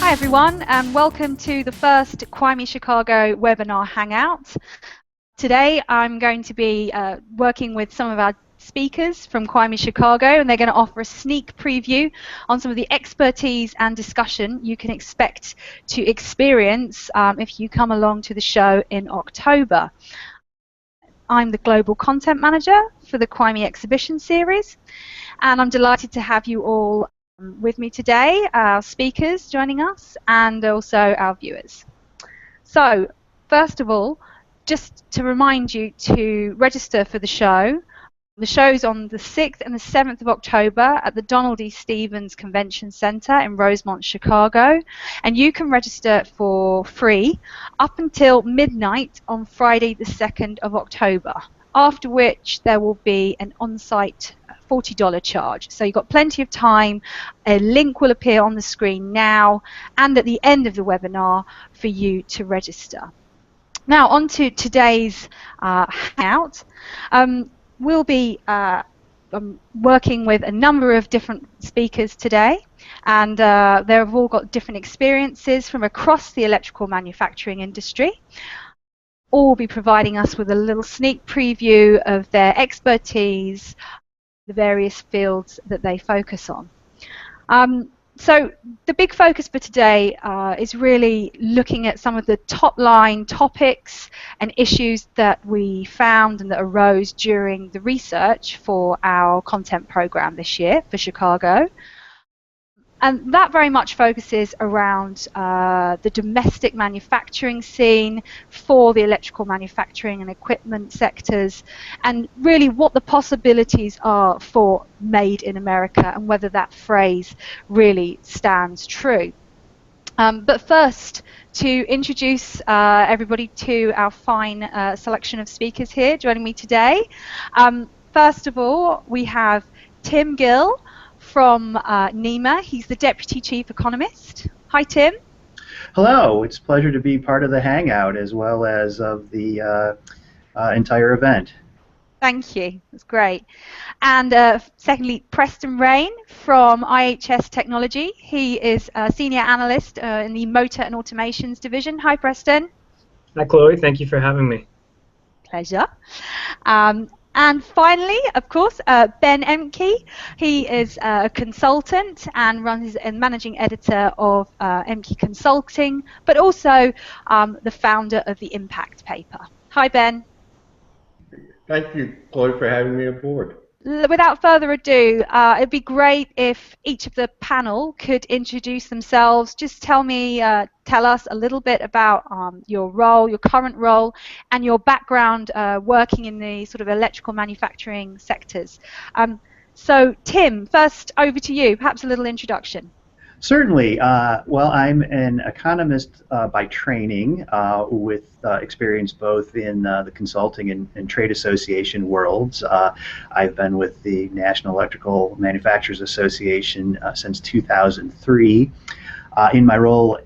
Hi everyone, and welcome to the first CWIEME Chicago webinar hangout. Today I'm going to be working with some of our speakers from CWIEME Chicago, and they're going to offer a sneak preview on some of the expertise and discussion you can expect to experience if you come along to the show in October. I'm the Global Content Manager for the CWIEME Exhibition Series, and I'm delighted to have you all with me today, our speakers joining us, and also our viewers. So, first of all, just to remind you to register for the show. The show's on the 6th and the 7th of October at the Donald E. Stevens Convention Center in Rosemont, Chicago, and you can register for free up until midnight on Friday the 2nd of October, after which there will be an on-site $40 charge. So you've got plenty of time. A link will appear on the screen now and at the end of the webinar for you to register. Now on to today's hangout. We'll be working with a number of different speakers today, and they've all got different experiences from across the electrical manufacturing industry. All will be providing us with a little sneak preview of their expertise, the various fields that they focus on. So the big focus for today is really looking at some of the top line topics and issues that we found and that arose during the research for our content program this year for Chicago. And that very much focuses around the domestic manufacturing scene for the electrical manufacturing and equipment sectors, and really what the possibilities are for made in America and whether that phrase really stands true. But first, to introduce everybody to our fine selection of speakers here joining me today. First of all, we have Tim Gill from NEMA. He's the Deputy Chief Economist. Hi, Tim. Hello. It's a pleasure to be part of the Hangout as well as of the entire event. Thank you. That's great. And secondly, Preston Rain from IHS Technology. He is a Senior Analyst in the Motor and Automations Division. Hi, Preston. Hi, Chloe. Thank you for having me. Pleasure. And finally, of course, Ben Emke. He is a consultant and runs and managing editor of Emke Consulting, but also the founder of the Impact paper. Hi, Ben. Thank you, Chloe, for having me aboard. Without further ado, it'd be great if each of the panel could introduce themselves. Just tell us a little bit about your role, your current role, and your background working in the sort of electrical manufacturing sectors. So, Tim, first over to you. Perhaps a little introduction. Certainly. Well, I'm an economist by training with experience both in the consulting and trade association worlds. I've been with the National Electrical Manufacturers Association since 2003. In my role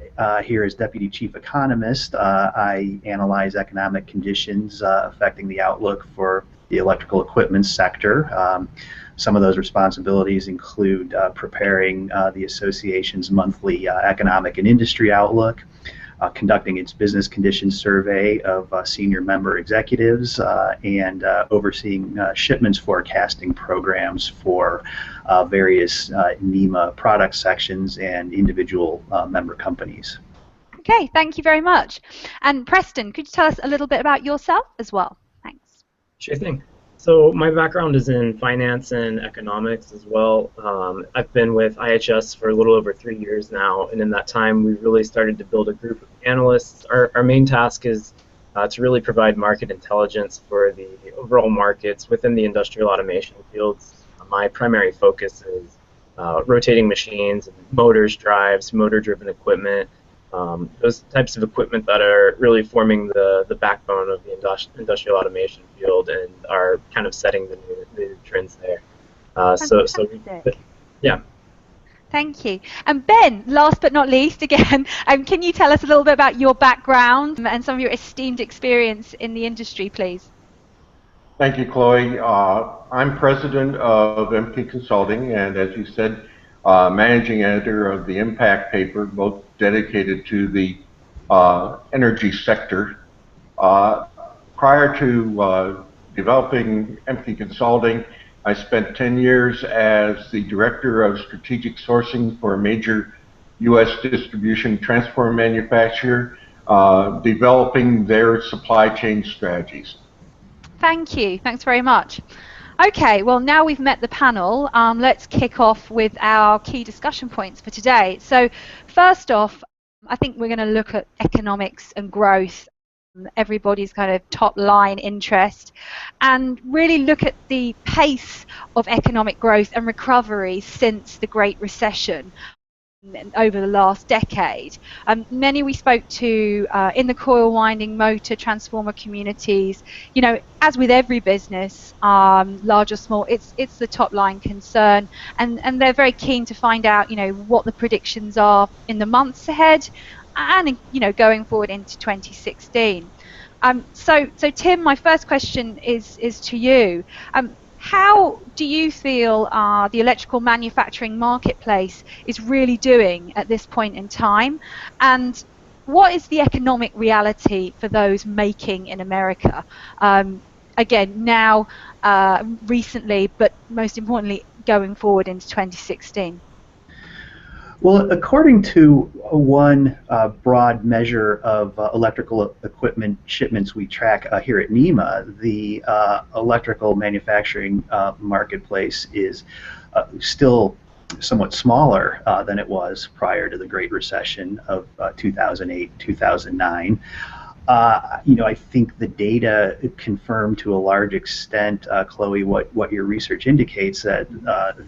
here as Deputy Chief Economist, I analyze economic conditions affecting the outlook for the electrical equipment sector. Some of those responsibilities include preparing the association's monthly economic and industry outlook, conducting its business conditions survey of senior member executives, and overseeing shipments forecasting programs for various NEMA product sections and individual member companies. Okay, thank you very much. And Preston, could you tell us a little bit about yourself as well? Thanks. Sure thing. So my background is in finance and economics as well. I've been with IHS for a little over 3 years now, and in that time we've really started to build a group of analysts. Our main task is to really provide market intelligence for the overall markets within the industrial automation fields. My primary focus is rotating machines, motors, drives, motor-driven equipment, those types of equipment that are really forming the backbone of the industrial automation field and are kind of setting the new trends there. Yeah. Thank you. And Ben, last but not least, again, can you tell us a little bit about your background and some of your esteemed experience in the industry, please? Thank you, Chloe. I'm president of MP Consulting, and as you said, managing editor of the Impact paper, both dedicated to the energy sector. Prior to developing Empathy Consulting, I spent 10 years as the director of strategic sourcing for a major U.S. distribution transformer manufacturer, developing their supply chain strategies. Thank you. Thanks very much. Okay, well, now we've met the panel, let's kick off with our key discussion points for today. So first off, I think we're going to look at economics and growth, everybody's kind of top line interest, and really look at the pace of economic growth and recovery since the Great Recession over the last decade. Many we spoke to in the coil winding, motor, transformer communities, you know, as with every business, large or small, it's the top line concern, and they're very keen to find out, you know, what the predictions are in the months ahead and, you know, going forward into 2016. So Tim, my first question is to you. How do you feel the electrical manufacturing marketplace is really doing at this point in time? And what is the economic reality for those making in America? Again, now, recently, but most importantly, going forward into 2016. Well, according to one broad measure of electrical equipment shipments we track here at NEMA, the electrical manufacturing marketplace is still somewhat smaller than it was prior to the Great Recession of 2008, 2009. You know, I think the data confirm to a large extent, Chloe, what your research indicates, that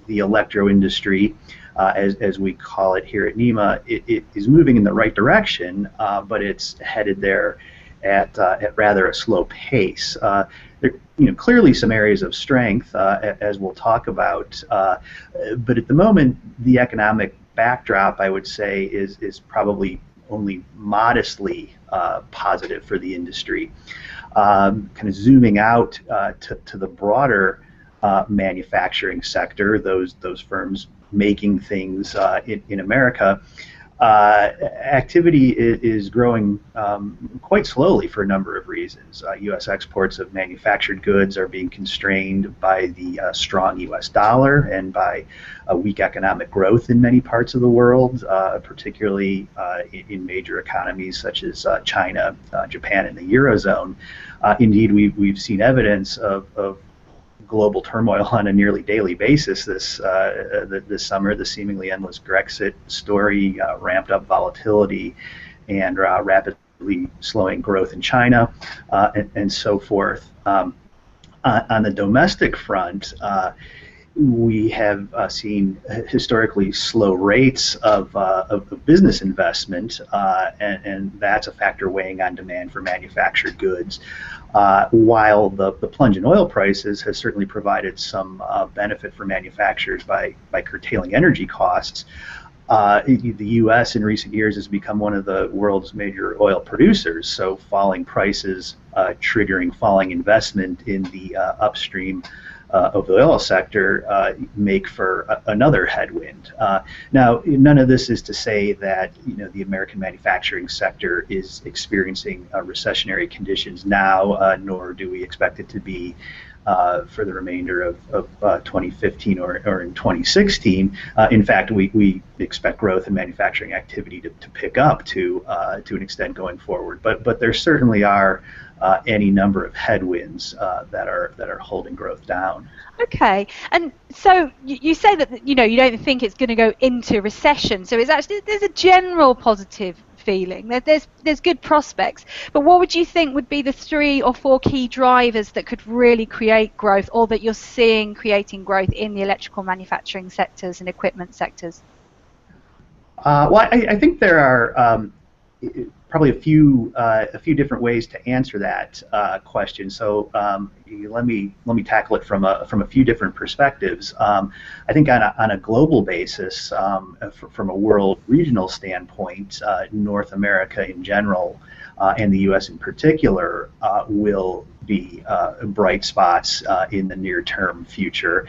the electro industry, as we call it here at NEMA, it is moving in the right direction, but it's headed there at rather a slow pace. There, you know, clearly some areas of strength, as we'll talk about, but at the moment, the economic backdrop, I would say, is probably only modestly positive for the industry. Kind of zooming out to the broader manufacturing sector, those firms making things in America, activity is growing quite slowly for a number of reasons. U.S. exports of manufactured goods are being constrained by the strong U.S. dollar and by weak economic growth in many parts of the world, particularly in major economies such as China, Japan, and the Eurozone. Indeed, we've seen evidence of global turmoil on a nearly daily basis this summer. The seemingly endless Brexit story, ramped up volatility, and rapidly slowing growth in China, and so forth. On the domestic front, we have seen historically slow rates of business investment, and that's a factor weighing on demand for manufactured goods. While the plunge in oil prices has certainly provided some benefit for manufacturers by curtailing energy costs, the U.S. in recent years has become one of the world's major oil producers, so falling prices triggering falling investment in the upstream of the oil sector make for another headwind. Now, none of this is to say that, you know, the American manufacturing sector is experiencing recessionary conditions now, nor do we expect it to be for the remainder of 2015 or in 2016. In fact, we expect growth in manufacturing activity to pick up to an extent going forward. But there certainly are any number of headwinds that are holding growth down. Okay, and so you say that, you know, you don't think it's going to go into recession. So it's actually, there's a general positive feeling that there's good prospects. But what would you think would be the 3 or 4 key drivers that could really create growth, or that you're seeing creating growth in the electrical manufacturing sectors and equipment sectors? Well, I think there are probably a few different ways to answer that question. So let me tackle it from a few different perspectives. I think on a global basis, from a world regional standpoint, North America in general and the U.S. in particular will be bright spots in the near-term future,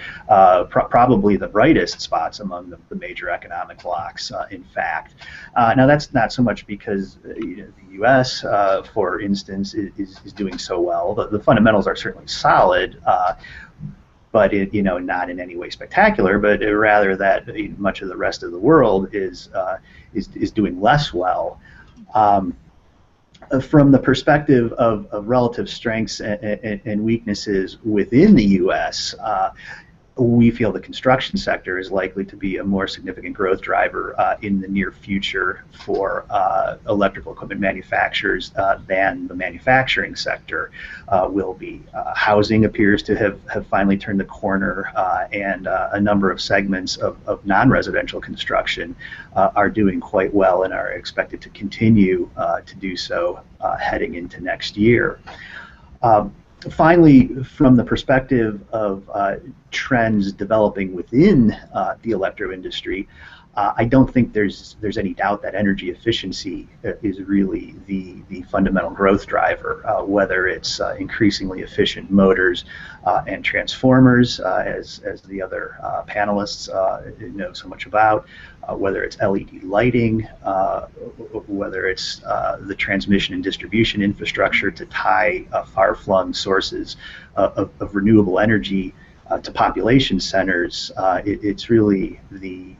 probably the brightest spots among the major economic blocs, in fact. Now, that's not so much because the U.S., for instance, is doing so well. The fundamentals are certainly solid, but not in any way spectacular, but rather that much of the rest of the world is doing less well. From the perspective of relative strengths and weaknesses within the U.S., we feel the construction sector is likely to be a more significant growth driver in the near future for electrical equipment manufacturers than the manufacturing sector will be. Housing appears to have finally turned the corner, and a number of segments of non-residential construction are doing quite well and are expected to continue to do so heading into next year. Finally, from the perspective of trends developing within the electro industry, I don't think there's any doubt that energy efficiency is really the fundamental growth driver, whether it's increasingly efficient motors and transformers, as the other panelists know so much about, whether it's LED lighting, whether it's the transmission and distribution infrastructure to tie far-flung sources of renewable energy to population centers. It's really the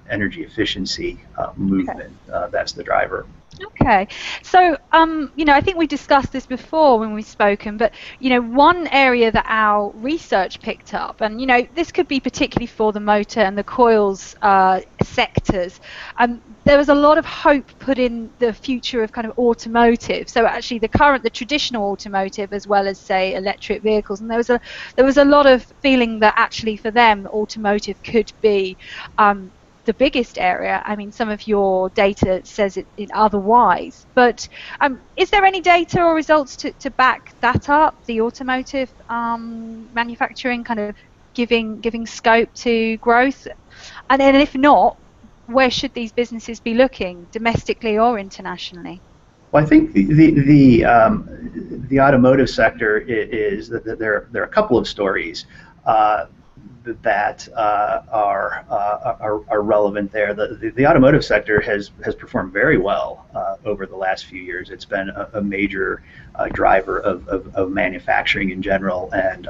energy efficiency movement that's the driver. Okay, so I think we discussed this before when we've spoken, but one area that our research picked up, and this could be particularly for the motor and the coils sectors, there was a lot of hope put in the future of kind of automotive. So actually the traditional automotive, as well as say electric vehicles, and there was a lot of feeling that actually for them automotive could be the biggest area. I mean, some of your data says it otherwise, but is there any data or results to back that up, the automotive manufacturing kind of giving scope to growth? And then if not, where should these businesses be looking, domestically or internationally? Well, I think the automotive sector is that there are a couple of stories that are relevant there. The automotive sector has performed very well over the last few years. It's been a major driver of manufacturing in general and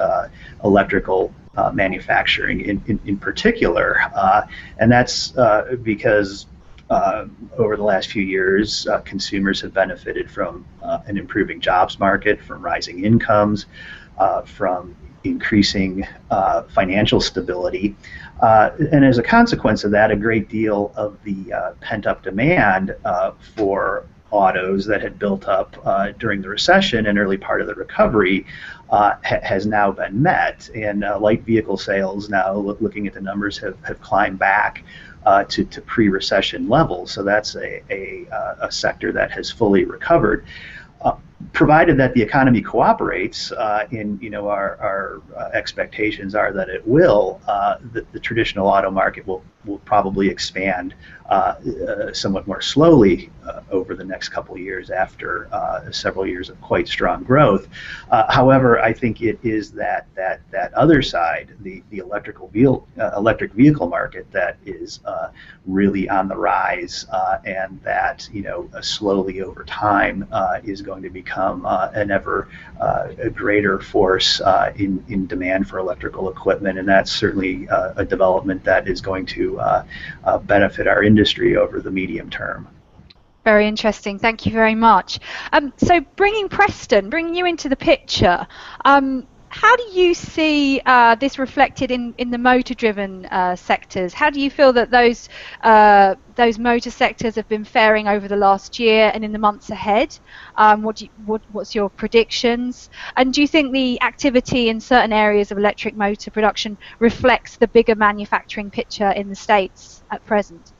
electrical manufacturing in particular, and that's because over the last few years, consumers have benefited from an improving jobs market, from rising incomes, from increasing financial stability, and as a consequence of that, a great deal of the pent-up demand for autos that had built up during the recession and early part of the recovery has now been met, and light vehicle sales now, looking at the numbers, have climbed back to pre-recession levels. So that's a sector that has fully recovered. Provided that the economy cooperates, our expectations are that it will, the traditional auto market will probably expand somewhat more slowly over the next couple of years after several years of quite strong growth. However, I think it is that other side, the electric vehicle market, that is really on the rise, and that slowly over time is going to become an ever greater force in demand for electrical equipment, and that's certainly a development that is going to benefit our industry over the medium term. Very interesting. Thank you very much. So bringing you into the picture, how do you see this reflected in the motor-driven sectors? How do you feel that those motor sectors have been faring over the last year and in the months ahead? What's your predictions? And do you think the activity in certain areas of electric motor production reflects the bigger manufacturing picture in the States at present?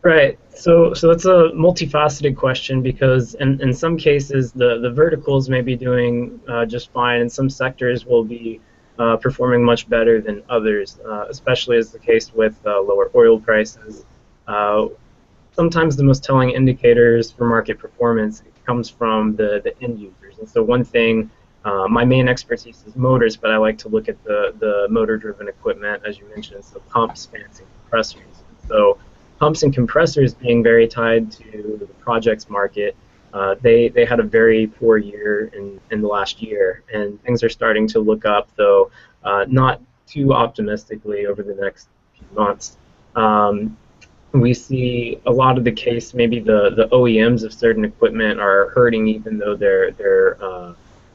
Right. So that's a multifaceted question, because in some cases the verticals may be doing just fine, and some sectors will be performing much better than others, especially as the case with lower oil prices. sometimes the most telling indicators for market performance comes from the end users. And so one thing, my main expertise is motors, but I like to look at the motor-driven equipment, as you mentioned, so pumps, fans, and compressors. So pumps and compressors being very tied to the projects market, they had a very poor year in the last year, and things are starting to look up, though not too optimistically over the next few months. We see a lot of the case, maybe the OEMs of certain equipment are hurting, even though their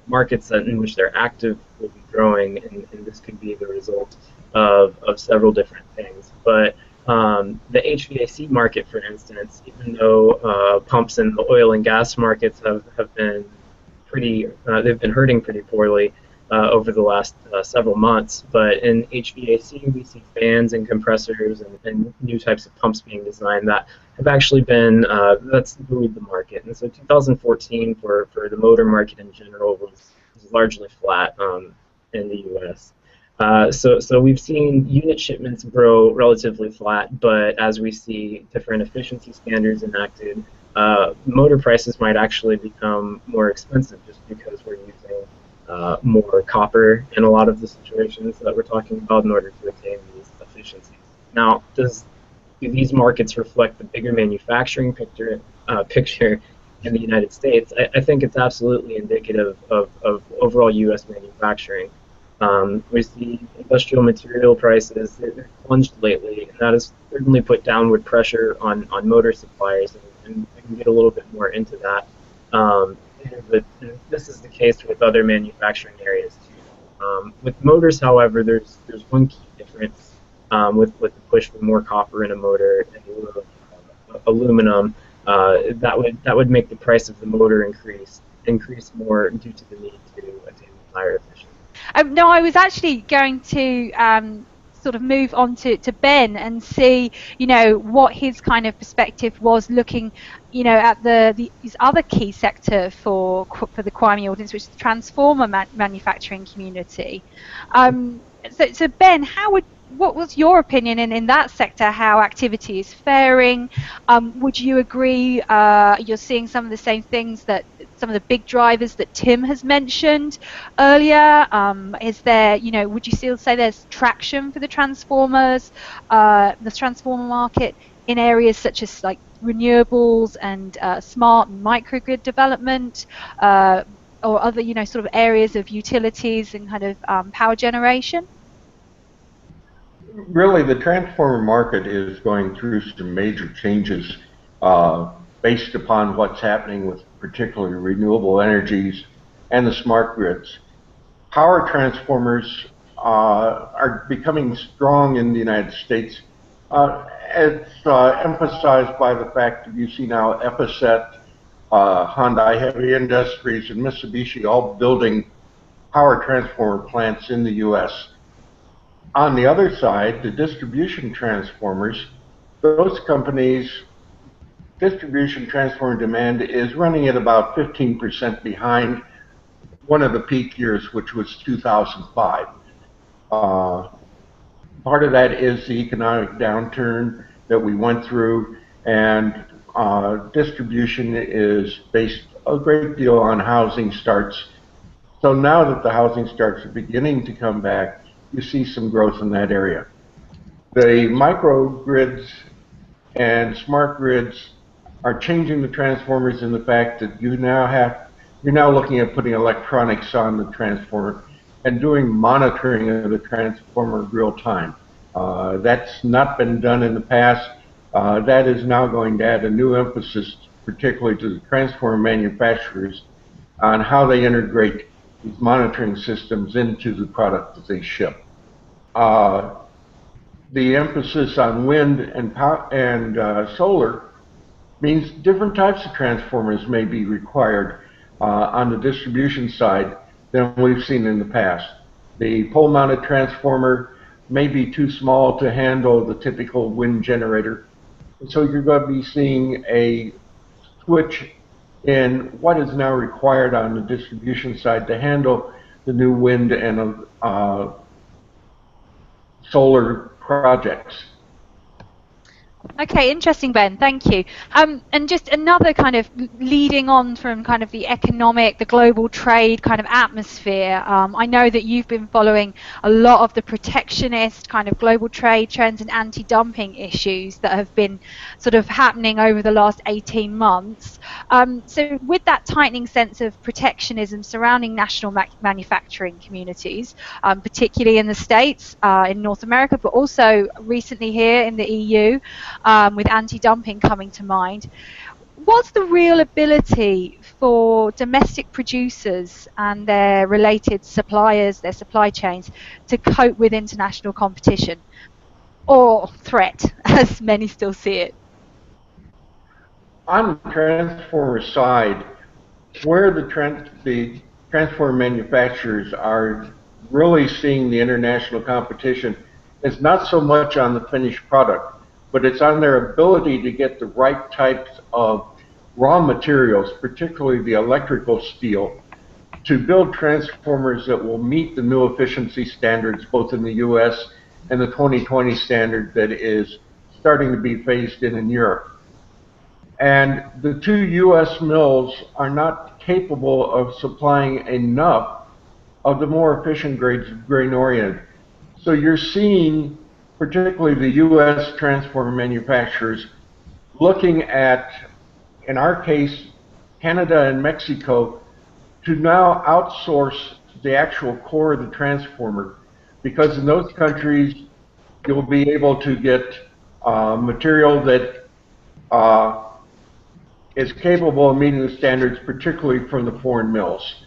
markets in which they're active will be growing, and this could be the result of several different things. But the HVAC market, for instance, even though pumps in the oil and gas markets have been they've been hurting pretty poorly over the last several months. But in HVAC, we see fans and compressors and new types of pumps being designed that have actually been, that's buoyed the market. And so 2014 for the motor market in general was largely flat in the U.S. So we've seen unit shipments grow relatively flat, but as we see different efficiency standards enacted, motor prices might actually become more expensive just because we're using more copper in a lot of the situations that we're talking about in order to attain these efficiencies. Now, do these markets reflect the bigger manufacturing picture in the United States? I think it's absolutely indicative of overall U.S. manufacturing. We see industrial material prices they've plunged lately, and that has certainly put downward pressure on motor suppliers, and we can get a little bit more into that. But this is the case with other manufacturing areas too. With motors, however, there's one key difference with the push for more copper in a motor and a little aluminum. That would make the price of the motor increase more due to the need to attain higher efficiency. No, I was actually going to sort of move on to Ben and see, what his kind of perspective was looking, at his other key sector for the CWIEME audience, which is the transformer manufacturing community. So Ben, what was your opinion in that sector, how activity is faring? Would you agree you're seeing some of the same things that some of the big drivers that Tim has mentioned earlier? Is there, would you still say there's traction for the transformer market in areas such as like renewables and smart microgrid development, or other, sort of areas of utilities and kind of power generation? Really, the transformer market is going through some major changes based upon what's happening with particularly renewable energies and the smart grids. Power transformers are becoming strong in the United States. It's emphasized by the fact that you see now Epicet, Hyundai Heavy Industries, and Mitsubishi all building power transformer plants in the U.S. On the other side, the distribution transformers, those companies, distribution transformer demand is running at about 15% behind one of the peak years, which was 2005. Part of that is the economic downturn that we went through, and distribution is based a great deal on housing starts. So now that the housing starts are beginning to come back, you see some growth in that area. The microgrids and smart grids are changing the transformers in the fact that you're now looking at putting electronics on the transformer and doing monitoring of the transformer real time. That's not been done in the past. That is now going to add a new emphasis, particularly to the transformer manufacturers, on how they integrate these monitoring systems into the product that they ship. The emphasis on wind and solar means different types of transformers may be required on the distribution side than we've seen in the past. The pole-mounted transformer may be too small to handle the typical wind generator, and so you're going to be seeing a switch in what is now required on the distribution side to handle the new wind and solar projects. Okay, interesting, Ben. Thank you. And just another kind of leading on from kind of the economic, the global trade kind of atmosphere. I know that you've been following a lot of the protectionist kind of global trade trends and anti-dumping issues that have been sort of happening over the last 18 months. So with that tightening sense of protectionism surrounding national manufacturing communities, particularly in the States, in North America, but also recently here in the EU, with anti-dumping coming to mind. What's the real ability for domestic producers and their related suppliers, their supply chains, to cope with international competition or threat, as many still see it? On the transformer side, where the transformer manufacturers are really seeing the international competition is not so much on the finished product, but it's on their ability to get the right types of raw materials, particularly the electrical steel, to build transformers that will meet the new efficiency standards both in the US and the 2020 standard that is starting to be phased in Europe. And the two US mills are not capable of supplying enough of the more efficient grades of grain orient. So you're seeing, particularly the US transformer manufacturers, looking at, in our case, Canada and Mexico, to now outsource the actual core of the transformer, because in those countries you'll be able to get material that is capable of meeting the standards, particularly from the foreign mills.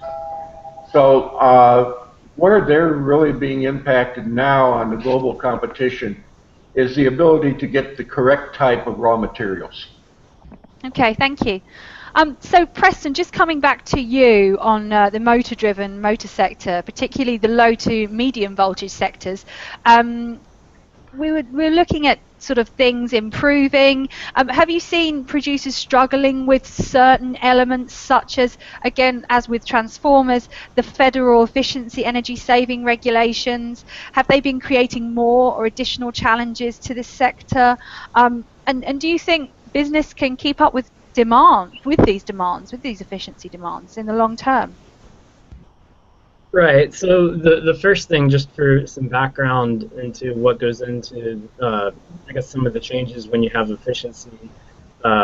So where they're really being impacted now on the global competition is the ability to get the correct type of raw materials. Okay, thank you. So Preston, just coming back to you on the motor-driven motor sector, particularly the low to medium voltage sectors. We're looking at sort of things improving. Have you seen producers struggling with certain elements, such as, again, as with transformers, the federal efficiency energy saving regulations? Have they been creating more or additional challenges to this sector? And do you think business can keep up with these efficiency demands in the long term? Right. So the first thing, just for some background into what goes into, I guess, some of the changes when you have efficiency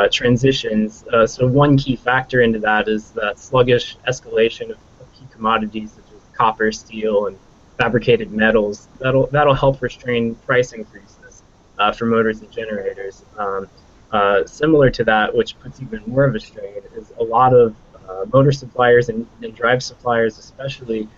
transitions. So one key factor into that is that sluggish escalation of key commodities such as copper, steel, and fabricated metals. That'll help restrain price increases for motors and generators. Similar to that, which puts even more of a strain, is a lot of motor suppliers and drive suppliers, especially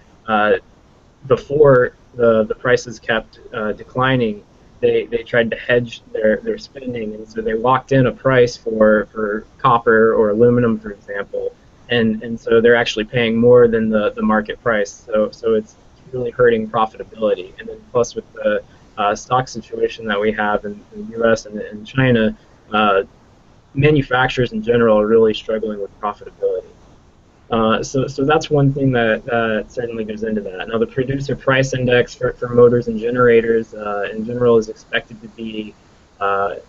before the prices kept declining, they tried to hedge their spending, and so they locked in a price for copper or aluminum, for example, and so they're actually paying more than the market price. So it's really hurting profitability. And then plus with the stock situation that we have in the U.S. and China, manufacturers in general are really struggling with profitability. So that's one thing that certainly goes into that. Now, the producer price index for motors and generators in general is expected to be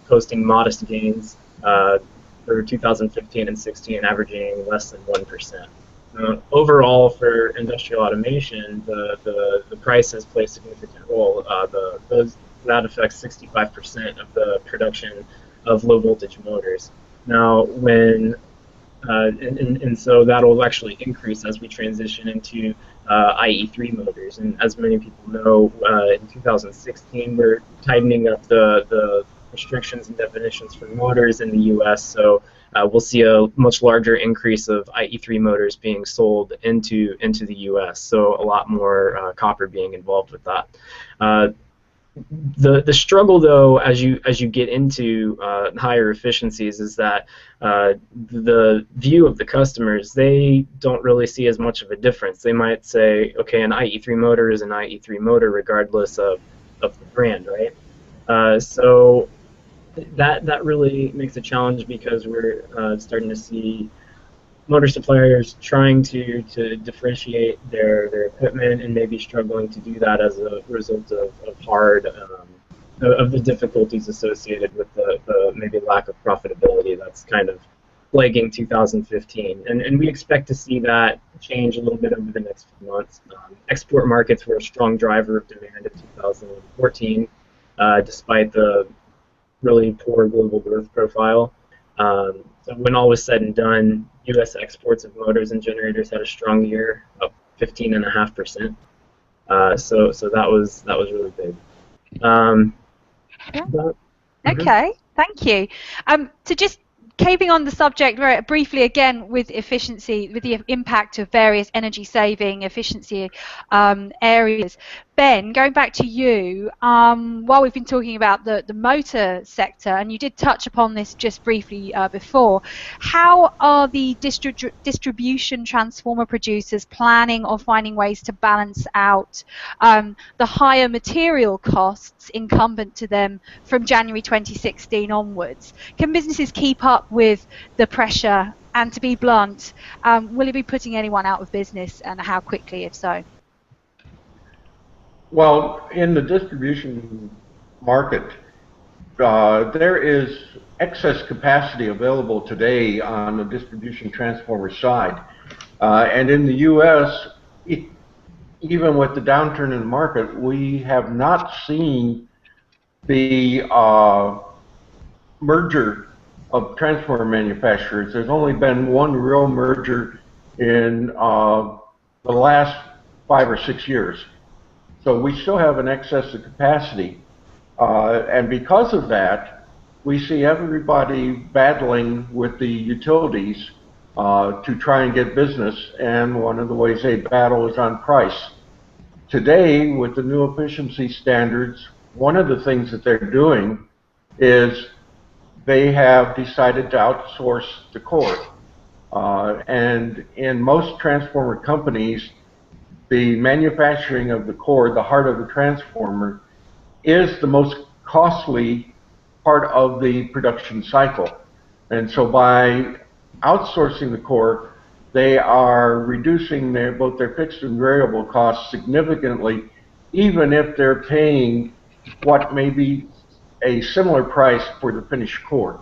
posting modest gains for 2015 and 16, averaging less than 1%. Overall, for industrial automation, the price has played a significant role. That affects 65% of the production of low voltage motors. Now, and so that'll actually increase as we transition into IE3 motors. And as many people know, in 2016 we're tightening up the restrictions and definitions for motors in the U.S. So we'll see a much larger increase of IE3 motors being sold into the U.S. So a lot more copper being involved with that. The struggle, though, as you get into higher efficiencies, is that the view of the customers, they don't really see as much of a difference. They might say, okay, an IE3 motor is an IE3 motor regardless of the brand, right? So that really makes a challenge, because we're starting to see motor suppliers trying to differentiate their equipment and maybe struggling to do that as a result of the difficulties associated with the maybe lack of profitability that's kind of plaguing 2015. And we expect to see that change a little bit over the next few months. Export markets were a strong driver of demand in 2014, despite the really poor global growth profile. So when all was said and done, U.S. exports of motors and generators had a strong year, up 15.5%. So that was really big. Okay, thank you. So just keeping on the subject very briefly again with efficiency, with the impact of various energy saving efficiency areas. Ben, going back to you, while we've been talking about the motor sector, and you did touch upon this just briefly before, how are the distribution transformer producers planning or finding ways to balance out the higher material costs incumbent to them from January 2016 onwards? Can businesses keep up with the pressure? And to be blunt, will it be putting anyone out of business, and how quickly, if so? Well, in the distribution market, there is excess capacity available today on the distribution transformer side. And in the U.S., even with the downturn in the market, we have not seen the merger of transformer manufacturers. There's only been one real merger in the last 5 or 6 years. So we still have an excess of capacity. And because of that, we see everybody battling with the utilities to try and get business. And one of the ways they battle is on price. Today, with the new efficiency standards, one of the things that they're doing is they have decided to outsource the core. And in most transformer companies, the manufacturing of the core, the heart of the transformer, is the most costly part of the production cycle. And so by outsourcing the core, they are reducing both their fixed and variable costs significantly, even if they're paying what may be a similar price for the finished core.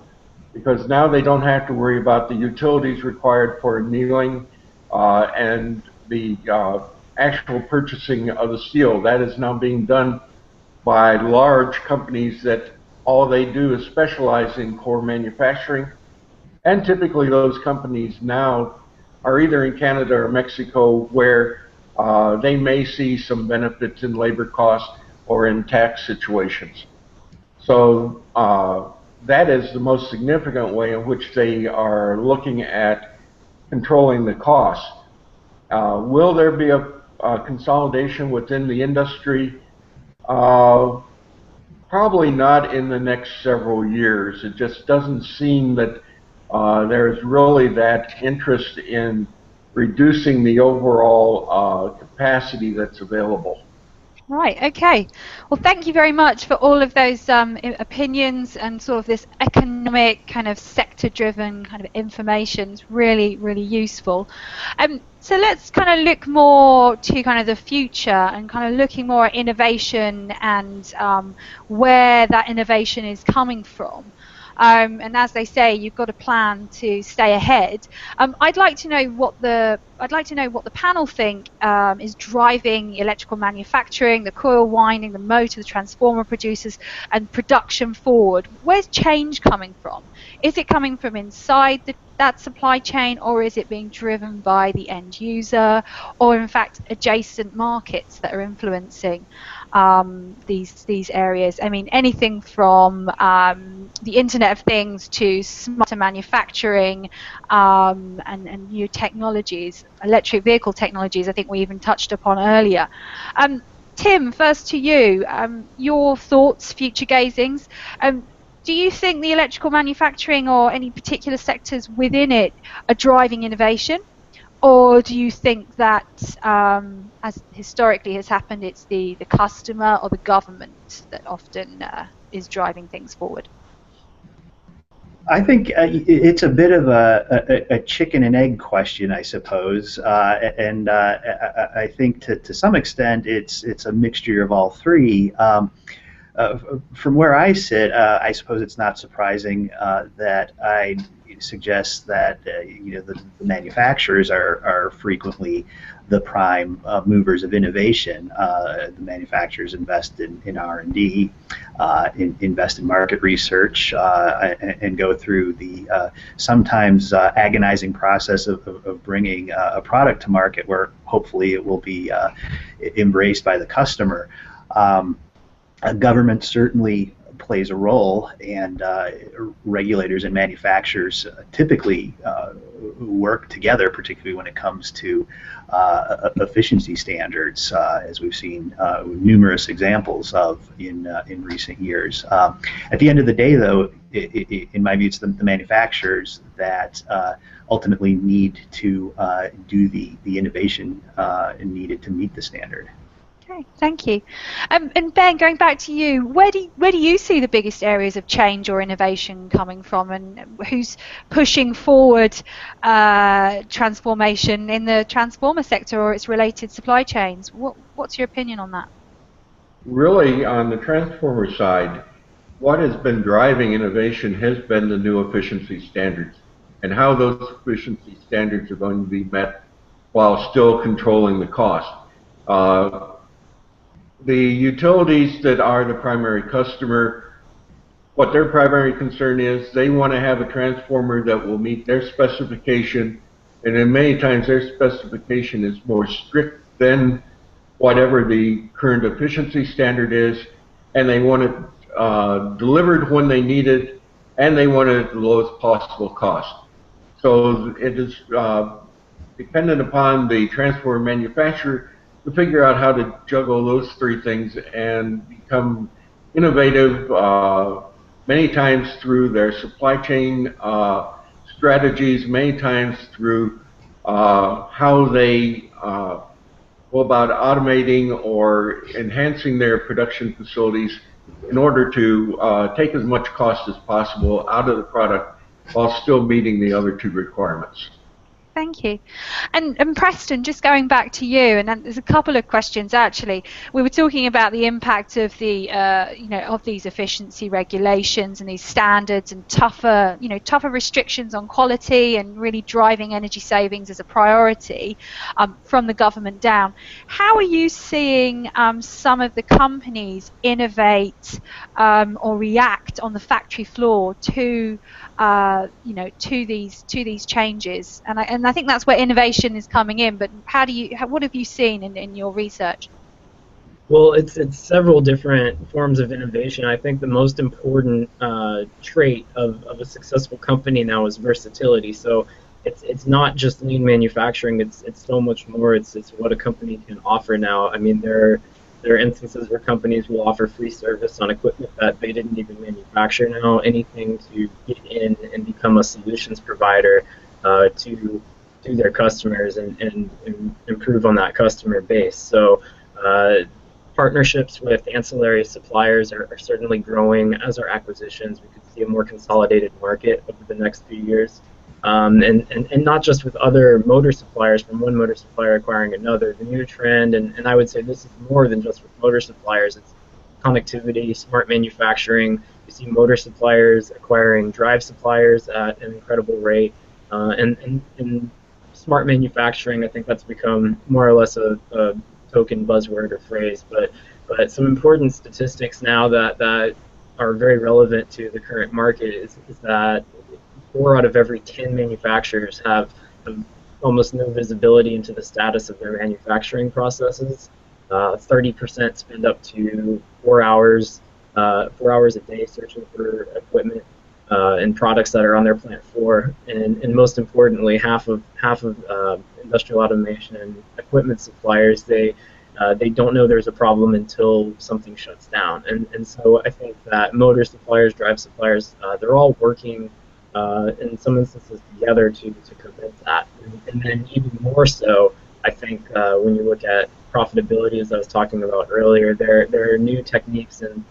Because now they don't have to worry about the utilities required for annealing and the actual purchasing of the steel. That is now being done by large companies that all they do is specialize in core manufacturing. And typically those companies now are either in Canada or Mexico, where they may see some benefits in labor costs or in tax situations. So that is the most significant way in which they are looking at controlling the cost. Will there be a consolidation within the industry? Probably not in the next several years. It just doesn't seem that there's really that interest in reducing the overall capacity that's available. Right, okay. Well, thank you very much for all of those opinions and sort of this economic kind of sector-driven kind of information. It's really, really useful. So let's kind of look more to kind of the future and kind of looking more at innovation and where that innovation is coming from. And as they say, you've got a plan to stay ahead. I'd like to know what the panel think is driving electrical manufacturing, the coil winding, the motor, the transformer producers, and production forward. Where's change coming from? Is it coming from inside that supply chain, or is it being driven by the end user, or in fact adjacent markets that are influencing these areas? I mean, anything from the Internet of Things to smarter manufacturing and new technologies, electric vehicle technologies. I think we even touched upon earlier. Tim, first to you. Your thoughts, future gazings. Do you think the electrical manufacturing or any particular sectors within it are driving innovation? Or do you think that, as historically has happened, it's the customer or the government that often is driving things forward? I think it's a bit of a chicken and egg question, I suppose, and I think to some extent it's a mixture of all three. From where I sit, I suppose it's not surprising that I suggest that the manufacturers are frequently the prime movers of innovation. The manufacturers invest in R&D, invest in market research, and go through the sometimes agonizing process of bringing a product to market where hopefully it will be embraced by the customer. Government certainly plays a role, and regulators and manufacturers typically work together, particularly when it comes to efficiency standards, as we've seen numerous examples of in recent years. At the end of the day, though, in my view, it's the manufacturers that ultimately need to do the innovation needed to meet the standard. Okay, thank you. And Ben, going back to you, where do you see the biggest areas of change or innovation coming from, and who's pushing forward transformation in the transformer sector or its related supply chains? What's your opinion on that? Really, on the transformer side, what has been driving innovation has been the new efficiency standards and how those efficiency standards are going to be met while still controlling the cost. The utilities that are the primary customer, what their primary concern is, they want to have a transformer that will meet their specification, and in many times their specification is more strict than whatever the current efficiency standard is, and they want it delivered when they need it, and they want it at the lowest possible cost. So it is dependent upon the transformer manufacturer to figure out how to juggle those three things and become innovative, many times through their supply chain strategies, many times through how they go about automating or enhancing their production facilities in order to take as much cost as possible out of the product while still meeting the other two requirements. Thank you. And Preston, just going back to you, and there's a couple of questions actually. We were talking about the impact of the of these efficiency regulations and these standards and tougher restrictions on quality and really driving energy savings as a priority from the government down. How are you seeing some of the companies innovate or react on the factory floor to to these changes? And I think that's where innovation is coming in. But what have you seen in your research? Well, it's several different forms of innovation. I think the most important trait of a successful company now is versatility. So it's not just lean manufacturing. It's so much more. It's what a company can offer now. I mean, there are instances where companies will offer free service on equipment that they didn't even manufacture now. Anything to get in and become a solutions provider to their customers and improve on that customer base. So partnerships with ancillary suppliers are certainly growing, as are acquisitions. We could see a more consolidated market over the next few years. And not just with other motor suppliers, from one motor supplier acquiring another. The new trend, and I would say this is more than just with motor suppliers, it's connectivity, smart manufacturing. You see motor suppliers acquiring drive suppliers at an incredible rate. And smart manufacturing, I think that's become more or less a token buzzword or phrase, but some important statistics now that are very relevant to the current market is that 4 out of every 10 manufacturers have almost no visibility into the status of their manufacturing processes. 30% spend up to 4 hours a day searching for equipment and products that are on their plant floor, and most importantly, half of industrial automation and equipment suppliers, they don't know there's a problem until something shuts down. And so I think that motor suppliers, drive suppliers, they're all working in some instances together to prevent that. And then even more so, I think when you look at profitability, as I was talking about earlier, there are new techniques, and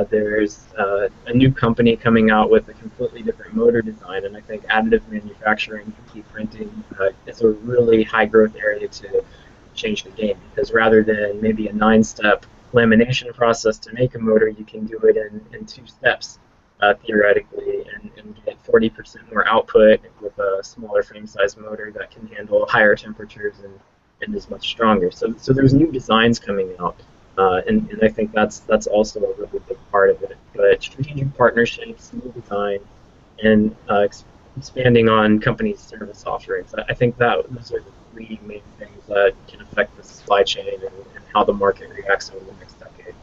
there's a new company coming out with a completely different motor design, and I think additive manufacturing, 3D printing is a really high growth area to change the game, because rather than maybe a 9-step lamination process to make a motor, you can do it in 2 steps, theoretically, and get 40% more output with a smaller frame size motor that can handle higher temperatures and is much stronger. So there's new designs coming out, and I think that's also a really big part of it. But strategic partnerships, new design, and expanding on companies' service offerings. I think that those are the 3 main things that can affect the supply chain and how the market reacts over the next decade.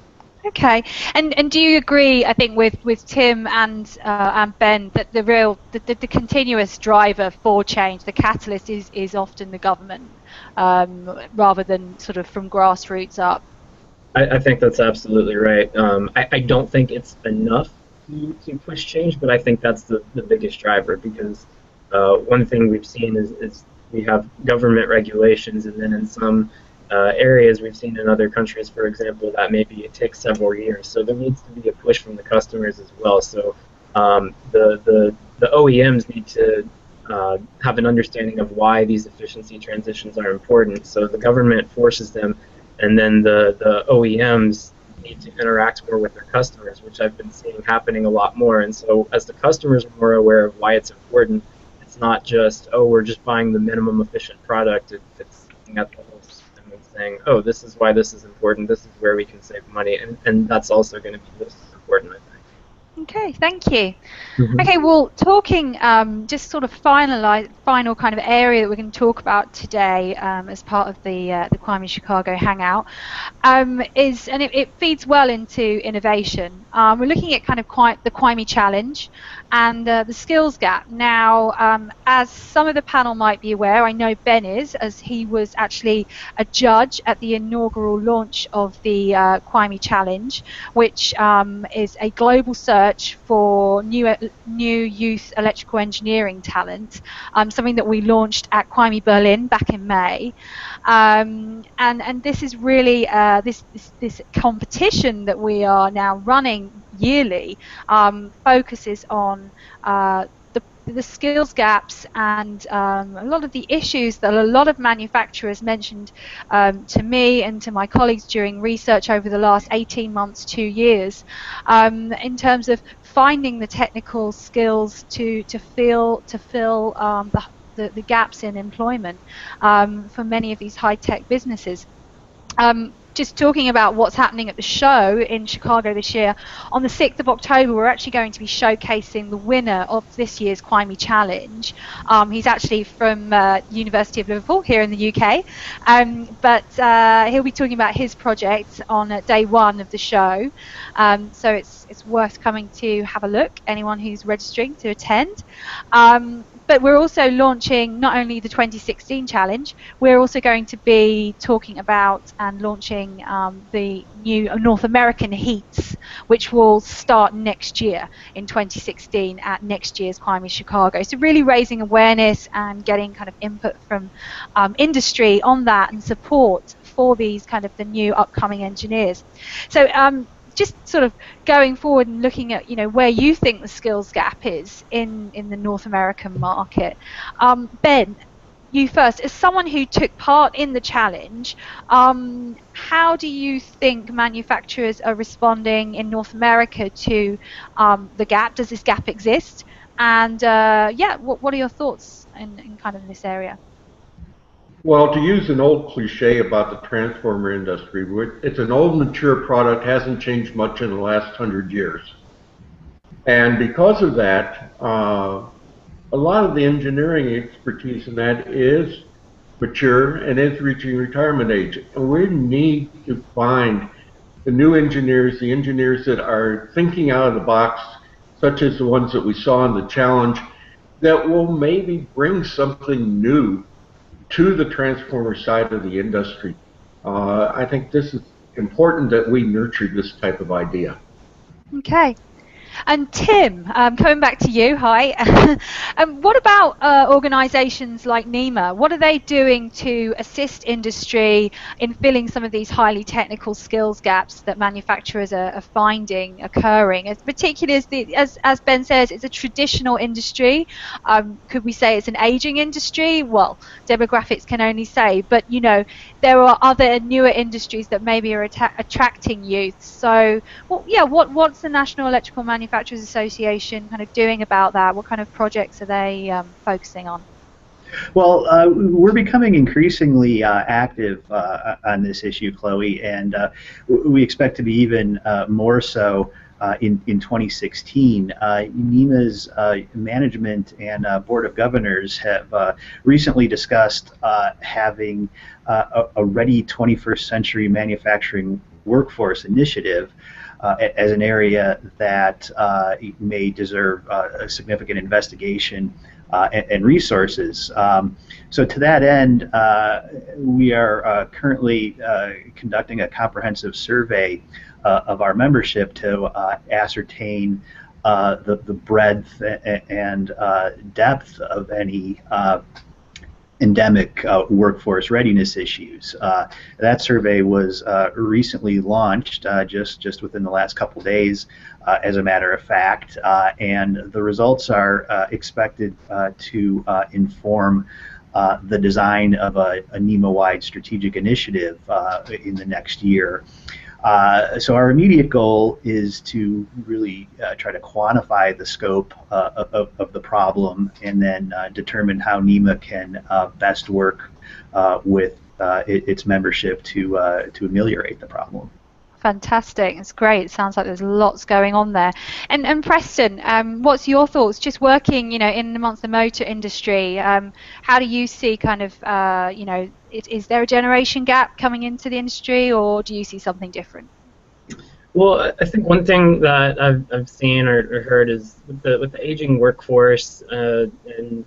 Okay, and do you agree? I think with Tim and Ben that the continuous driver for change, the catalyst is often the government, rather than sort of from grassroots up. I think that's absolutely right. I don't think it's enough to push change, but I think that's the biggest driver, because one thing we've seen is we have government regulations, and then in some areas we've seen in other countries, for example, that maybe it takes several years. So there needs to be a push from the customers as well. So the OEMs need to have an understanding of why these efficiency transitions are important. So the government forces them, and then the OEMs need to interact more with their customers, which I've been seeing happening a lot more. And so as the customers are more aware of why it's important, it's not just, oh, we're just buying the minimum efficient product. It's looking at the whole system and saying, oh, this is why this is important, this is where we can save money, and that's also going to be just as important, I think. Okay, thank you. Okay, well, talking just sort of final kind of area that we're going to talk about today as part of the CWIEME Chicago Hangout is, and it feeds well into innovation. We're looking at kind of the CWIEME Challenge and the skills gap. Now, as some of the panel might be aware, I know Ben is, as he was actually a judge at the inaugural launch of the CWIEME Challenge, which is a global search for new youth electrical engineering talent, something that we launched at CWIEME Berlin back in May. And this is really this competition that we are now running yearly focuses on the skills gaps and a lot of the issues that a lot of manufacturers mentioned to me and to my colleagues during research over the last 18 months, 2 years, in terms of finding the technical skills to fill the gaps in employment for many of these high-tech businesses. Just talking about what's happening at the show in Chicago this year, on the 6th of October, we're actually going to be showcasing the winner of this year's CWIEME Challenge. He's actually from University of Liverpool here in the UK, but he'll be talking about his project on day 1 of the show. So it's worth coming to have a look, anyone who's registering to attend. But we're also launching not only the 2016 challenge, we're also going to be talking about and launching the new North American heats, which will start next year in 2016 at next year's CWIEME Chicago. So really raising awareness and getting kind of input from industry on that and support for these kind of the new upcoming engineers. So just sort of going forward and looking at, where you think the skills gap is in the North American market. Ben, you first. As someone who took part in the challenge, how do you think manufacturers are responding in North America to the gap? Does this gap exist? And what are your thoughts in kind of this area? Well, to use an old cliche about the transformer industry, it's an old, mature product, hasn't changed much in the last 100 years. And because of that, a lot of the engineering expertise in that is mature and is reaching retirement age. And we need to find the new engineers, the engineers that are thinking out of the box, such as the ones that we saw in the challenge, that will maybe bring something new to the transformer side of the industry. I think this is important that we nurture this type of idea. Okay. And Tim, coming back to you, hi. What about organisations like NEMA? What are they doing to assist industry in filling some of these highly technical skills gaps that manufacturers are finding occurring? Particularly as Ben says, it's a traditional industry. Could we say it's an ageing industry? Well, demographics can only say, but you know, there are other newer industries that maybe are attracting youth. So, well, yeah, what's the National Electrical Manufacturers Association kind of doing about that? What kind of projects are they focusing on? Well, we're becoming increasingly active on this issue, Chloe, and we expect to be even more so in 2016. NEMA's management and Board of Governors have recently discussed having a ready 21st century manufacturing workforce initiative as an area that may deserve a significant investigation and resources. So to that end, we are currently conducting a comprehensive survey of our membership to ascertain the breadth and depth of any endemic workforce readiness issues. That survey was recently launched just within the last couple days, as a matter of fact, and the results are expected to inform the design of a NEMA-wide strategic initiative in the next year. So our immediate goal is to really try to quantify the scope of the problem and then determine how NEMA can best work with its membership to ameliorate the problem. Fantastic. It's great. It sounds like there's lots going on there. And Preston, what's your thoughts? Just working, you know, in amongst the motor industry, how do you see kind of, you know, is there a generation gap coming into the industry, or do you see something different? Well, I think one thing that I've seen or heard is with the aging workforce in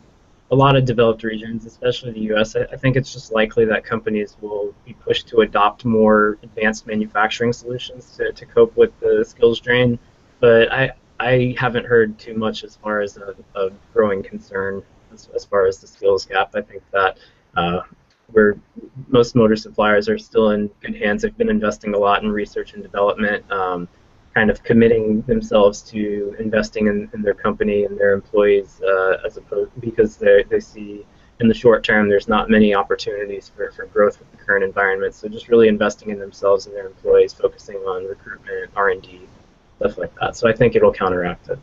a lot of developed regions, especially the U.S., I think it's just likely that companies will be pushed to adopt more advanced manufacturing solutions to cope with the skills drain. But I haven't heard too much as far as a growing concern as far as the skills gap. I think that where most motor suppliers are still in good hands. They've been investing a lot in research and development, kind of committing themselves to investing in their company and their employees, as opposed because they see in the short term there's not many opportunities for growth with the current environment. So just really investing in themselves and their employees, focusing on recruitment, R&D, stuff like that. So I think it'll counteract it.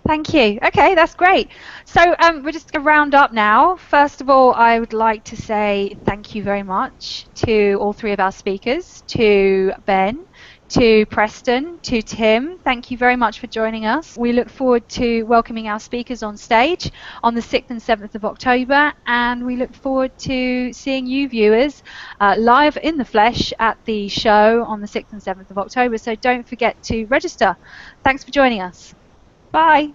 Thank you. Okay, that's great. So we're just going to round up now. First of all, I would like to say thank you very much to all three of our speakers, to Ben, to Preston, to Tim. Thank you very much for joining us. We look forward to welcoming our speakers on stage on the 6th and 7th of October, and we look forward to seeing you viewers live in the flesh at the show on the 6th and 7th of October. So don't forget to register. Thanks for joining us. Bye.